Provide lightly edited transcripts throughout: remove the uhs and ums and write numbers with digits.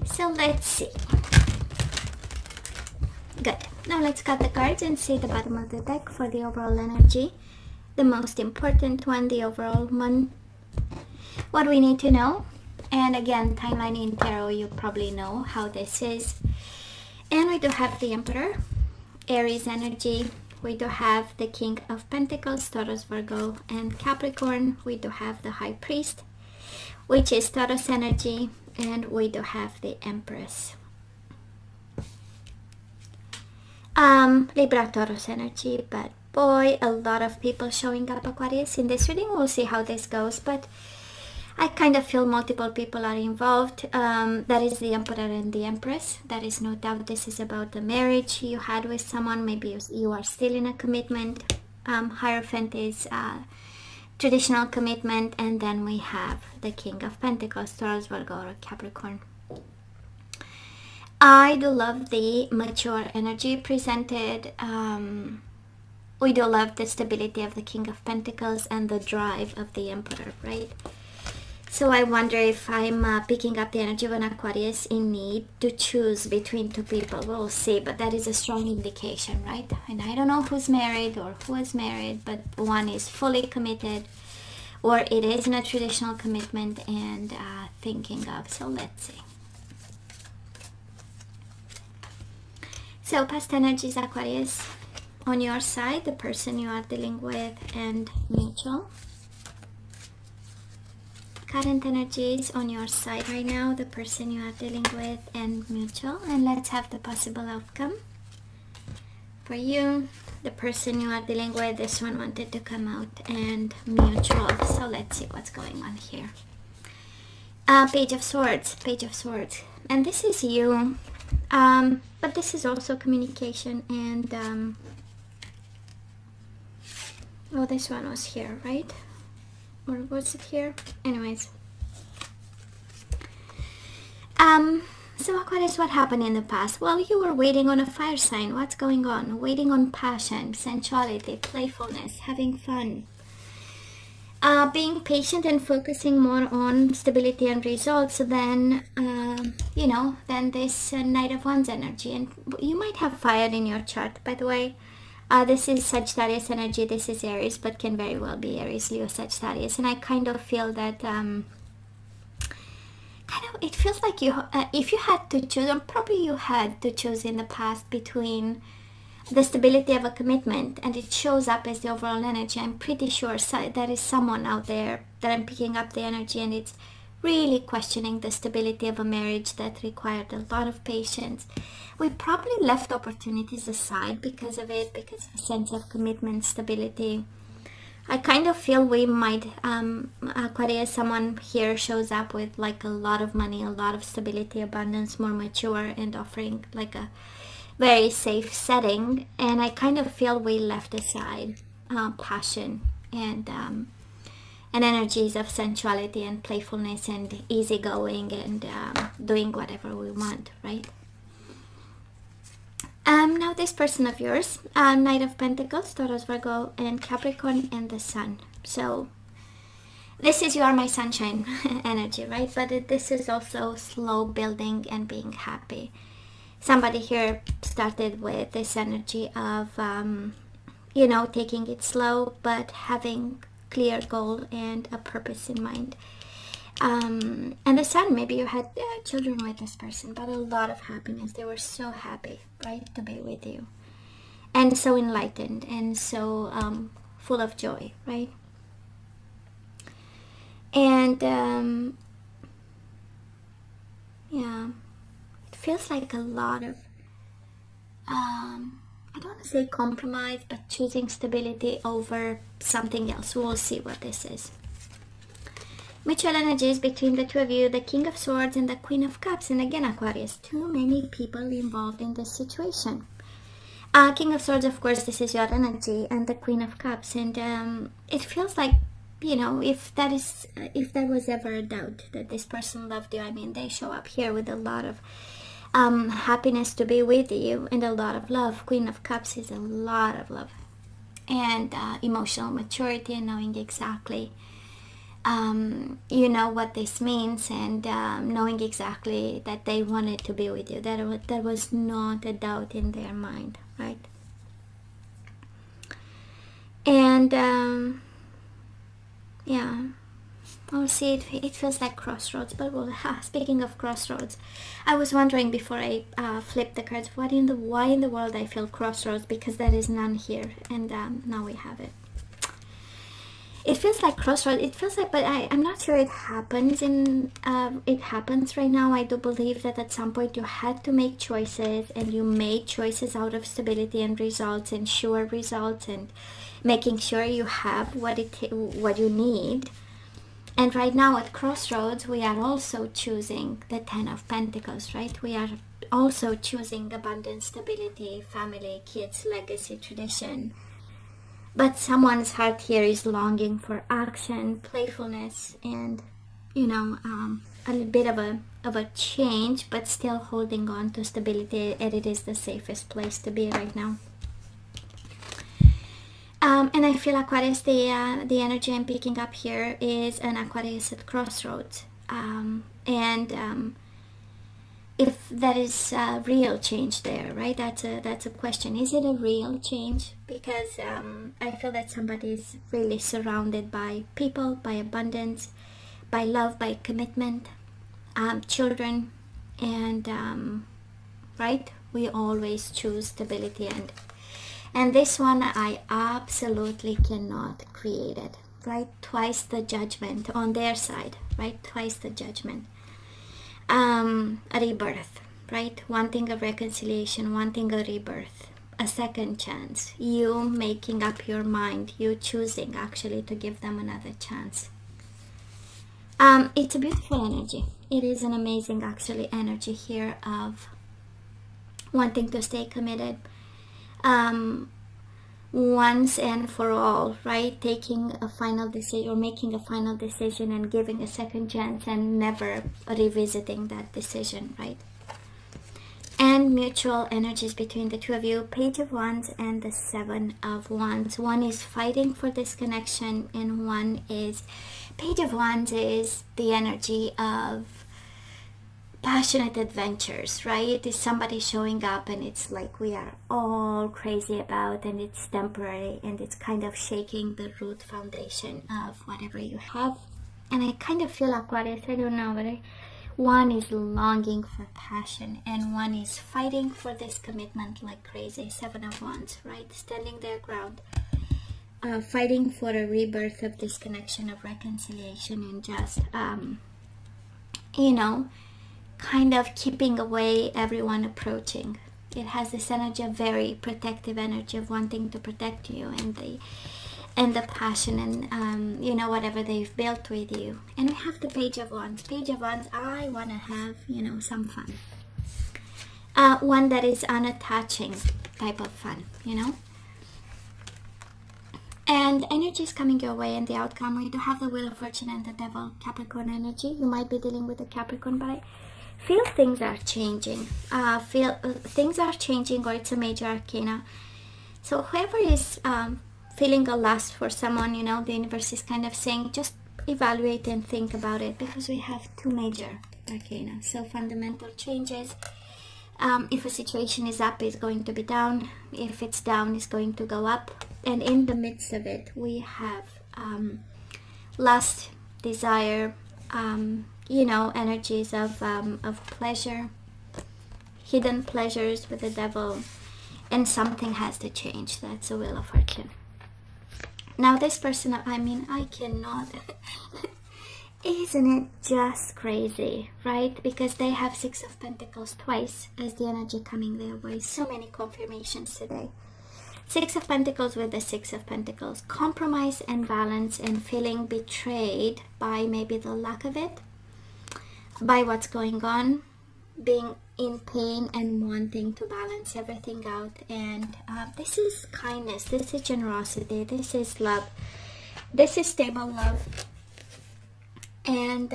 So let's see. Good. Now let's cut the cards and see the bottom of the deck for the overall energy. The most important one, the overall one. What we need to know. And again, timeline in tarot, you probably know how this is. And we do have the Emperor, Aries energy. We do have the King of Pentacles, Taurus, Virgo, and Capricorn. We do have the High Priest, which is Taurus energy. And we do have the Empress. Libra, Taurus energy. But boy, a lot of people showing up, Aquarius, in this reading. We'll see how this goes. But I kind of feel multiple people are involved. That is the Emperor and the Empress. There is no doubt this is about the marriage you had with someone. Maybe you are still in a commitment. Hierophant is traditional commitment. And then we have the King of Pentacles, Taurus, Virgo, or Capricorn. I do love the mature energy presented. We do love the stability of the King of Pentacles and the drive of the Emperor, right? So I wonder if I'm picking up the energy of an Aquarius in need to choose between two people. We'll see, but that is a strong indication, right? And I don't know who's married or who is married, but one is fully committed or it is in a traditional commitment and thinking of. So let's see. So past energies, Aquarius, on your side, the person you are dealing with and mutual. Current energies on your side right now, the person you are dealing with and mutual. And let's have the possible outcome for you. The person you are dealing with, this one wanted to come out and mutual. So let's see what's going on here. Page of Swords, Page of Swords. And this is you. But this is also communication and oh, this one was here, right? Or was it here? Anyways. So Aquarius, what happened in the past? Well, you were waiting on a fire sign. What's going on? Waiting on passion, sensuality, playfulness, having fun. Being patient and focusing more on stability and results than, than this Knight of Wands energy. And you might have fire in your chart, by the way. This is Sagittarius energy, this is Aries, but can very well be Aries, Leo, Sagittarius. And I kind of feel that, it feels like you, if you had to choose, or probably you had to choose in the past between the stability of a commitment, and it shows up as the overall energy. I'm pretty sure there is someone out there that I'm picking up the energy, and it's really questioning the stability of a marriage that required a lot of patience. We probably left opportunities aside because of it, because of a sense of commitment, stability. I kind of feel we might, Aquarius, someone here shows up with like a lot of money, a lot of stability, abundance, more mature, and offering like a very safe setting. And I kind of feel we left aside passion and energies of sensuality and playfulness and easygoing and doing whatever we want, right? Now this person of yours, Knight of Pentacles, Taurus, Virgo, and Capricorn, and the Sun. So this is you are my sunshine energy, right? But this is also slow building and being happy. Somebody here started with this energy of, taking it slow, but having clear goal and a purpose in mind. And the Sun, maybe you had children with this person, but a lot of happiness. They were so happy, right, to be with you, and so enlightened and so full of joy, right? And yeah, it feels like a lot of I don't want to say compromise, but choosing stability over something else. We'll see what this is. Mutual energies between the two of you, the King of Swords and the Queen of Cups. And again, Aquarius, too many people involved in this situation. King of Swords, of course, this is your energy, and the Queen of Cups. And it feels like, if there was ever a doubt that this person loved you, I mean, they show up here with a lot of happiness to be with you and a lot of love. Queen of Cups is a lot of love and emotional maturity and knowing exactly you know what this means, and knowing exactly that they wanted to be with you. There was not a doubt in their mind, right? And yeah, we'll see. It feels like crossroads, but speaking of crossroads, I was wondering before I flipped the cards, why in the world I feel crossroads, because there is none here, and now we have it. It feels like crossroads. It feels like, but I'm not sure it happens it happens right now. I do believe that at some point you had to make choices, and you made choices out of stability and results and sure results, and making sure you have what you need. And right now at crossroads, we are also choosing the Ten of Pentacles, right? We are also choosing abundance, stability, family, kids, legacy, tradition. But someone's heart here is longing for action, playfulness, and, you know, a little bit of a change, but still holding on to stability, and it is the safest place to be right now. And I feel Aquarius, the energy I'm picking up here is an Aquarius at crossroads. If there is a real change there, right? That's a question. Is it a real change? Because I feel that somebody is really surrounded by people, by abundance, by love, by commitment, children, and right? We always choose stability, and this one I absolutely cannot create it, right? Twice the judgment on their side, right? Twice the judgment. A rebirth, right? Wanting a reconciliation, wanting a rebirth, a second chance, you making up your mind, you choosing actually to give them another chance. It's a beautiful energy. It is an amazing actually energy here of wanting to stay committed, once and for all, right? Taking a final decision, or making a final decision and giving a second chance, and never revisiting that decision, right? And mutual energies between the two of you, Page of Wands and the Seven of Wands. One is fighting for this connection, and one is, Page of Wands is the energy of passionate adventures, right? It's somebody showing up, and it's like we are all crazy about, and it's temporary, and it's kind of shaking the root foundation of whatever you have. And I kind of feel Aquarius, I don't know, but one is longing for passion, and one is fighting for this commitment like crazy. Seven of Wands, right? Standing their ground, fighting for a rebirth of this connection, of reconciliation, and just you know, kind of keeping away everyone approaching. It has this energy, a very protective energy of wanting to protect you, and the passion, and you know, whatever they've built with you. And we have the Page of Wands. Page of Wands, I want to have, you know, some fun. One that is unattaching type of fun, you know. And energy is coming your way, and the outcome, we do have the Wheel of Fortune and the Devil, Capricorn energy. You might be dealing with a Capricorn, but I feel things are changing. Things are changing, or it's a major arcana. So whoever is feeling a lust for someone, you know, the universe is kind of saying, just evaluate and think about it, because we have two major arcana. So fundamental changes. If a situation is up, it's going to be down. If it's down, it's going to go up. And in the midst of it, we have lust, desire, you know, energies of pleasure, hidden pleasures with the Devil, and something has to change. That's a Wheel of Fortune. Now this person, I mean, I cannot isn't it just crazy, right? Because they have Six of Pentacles twice as the energy coming their way. So many confirmations today. Six of Pentacles with the Six of Pentacles. Compromise and balance, and feeling betrayed by maybe the lack of it, by what's going on, being in pain and wanting to balance everything out. And this is kindness, this is generosity, this is love, this is stable love. And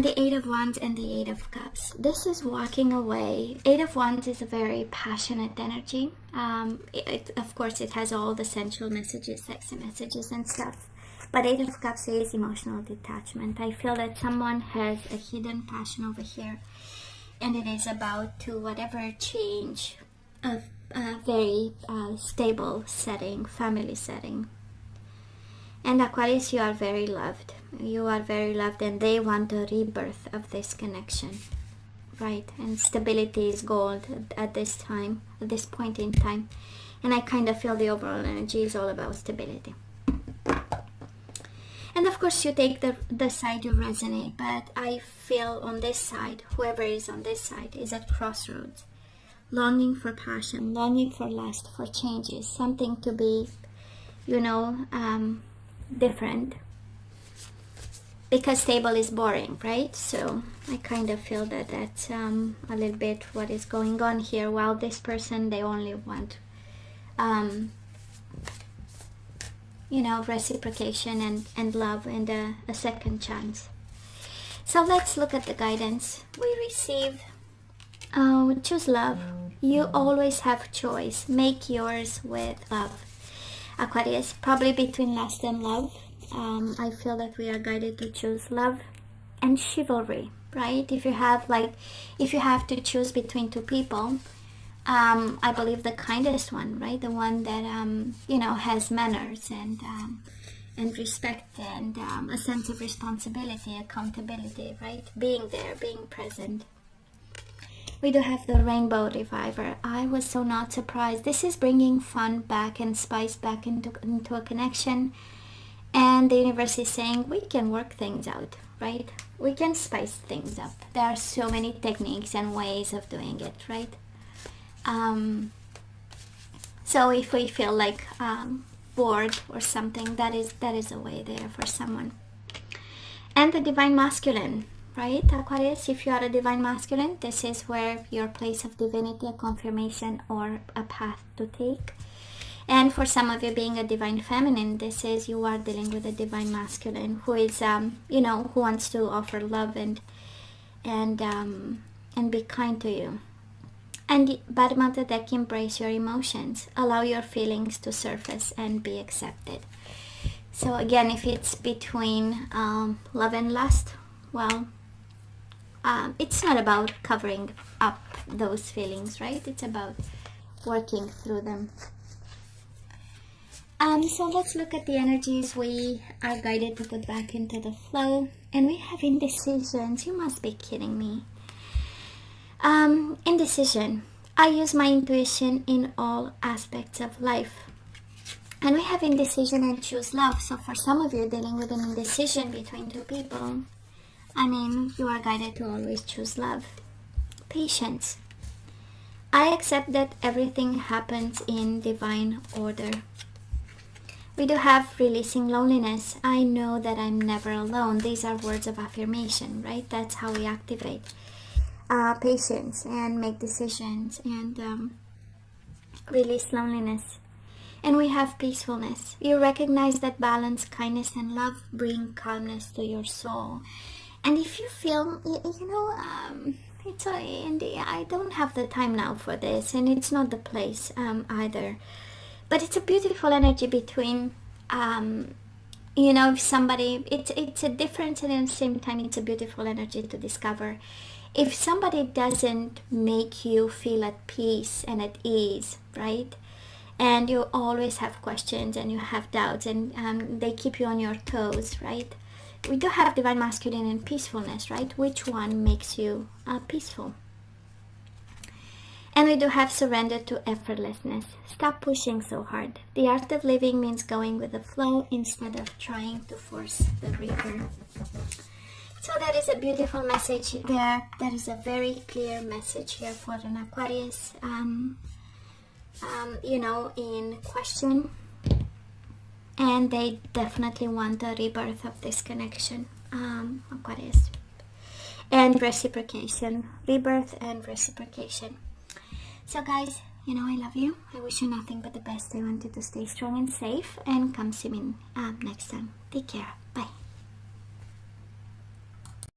the Eight of Wands and the Eight of Cups. This is walking away. Eight of Wands is a very passionate energy. Of course, it has all the sensual messages, sexy messages and stuff. But Eight of Cups is emotional detachment. I feel that someone has a hidden passion over here, and it is about to whatever change a very stable setting, family setting. And Aquarius, you are very loved. You are very loved, and they want the rebirth of this connection, right? And stability is gold at this time, at this point in time. And I kind of feel the overall energy is all about stability. And of course, you take the side you resonate, but I feel on this side, whoever is on this side is at crossroads, longing for passion, longing for lust, for changes, something to be, you know, different, because stable is boring, right? So I kind of feel that that's a little bit what is going on here. While this person, they only want you know, reciprocation and love and a second chance. So let's look at the guidance we receive. Choose love. You always have choice. Make yours with love. Aquarius, probably between lust and love. I feel that we are guided to choose love and chivalry, right? If you have to choose between two people, I believe the kindest one, right? The one that you know, has manners and respect and a sense of responsibility, accountability, right? Being there, being present. We do have the Rainbow Reviver. I was so not surprised. This is bringing fun back and spice back into a connection. And the universe is saying we can work things out, right? We can spice things up. There are so many techniques and ways of doing it, right? So if we feel like bored or something, that is a way there for someone. And the Divine Masculine, right? Aquarius, if you are a Divine Masculine, this is where your place of divinity, a confirmation or a path to take. And for some of you being a Divine Feminine, this is you are dealing with a Divine Masculine who is you know, who wants to offer love and be kind to you. And bottom of the deck, embrace your emotions. Allow your feelings to surface and be accepted. So again, if it's between love and lust, well, it's not about covering up those feelings, right? It's about working through them. So let's look at the energies we are guided to put back into the flow. And we have indecisions. You must be kidding me. Indecision. I use my intuition in all aspects of life. And we have indecision and choose love. So for some of you dealing with an indecision between two people, I mean, you are guided to always choose love. Patience. I accept that everything happens in divine order. We do have releasing loneliness. I know that I'm never alone. These are words of affirmation, right? That's how we activate patience and make decisions and release loneliness. And we have peacefulness. You recognize that balance, kindness, and love bring calmness to your soul. And if you feel, you know, it's I don't have the time now for this, and it's not the place either. But it's a beautiful energy between, you know, if somebody, it's a difference, and at the same time, it's a beautiful energy to discover. If somebody doesn't make you feel at peace and at ease, right? And you always have questions and you have doubts and they keep you on your toes, right? We do have Divine Masculine and peacefulness, right? Which one makes you peaceful? And we do have surrender to effortlessness. Stop pushing so hard. The art of living means going with the flow instead of trying to force the river. So that is a beautiful message there. That is a very clear message here for an Aquarius, you know, in question. And they definitely want the rebirth of this connection, Aquarius. And reciprocation, rebirth and reciprocation. So guys, you know I love you. I wish you nothing but the best. I want you to stay strong and safe, and come see me next time. Take care.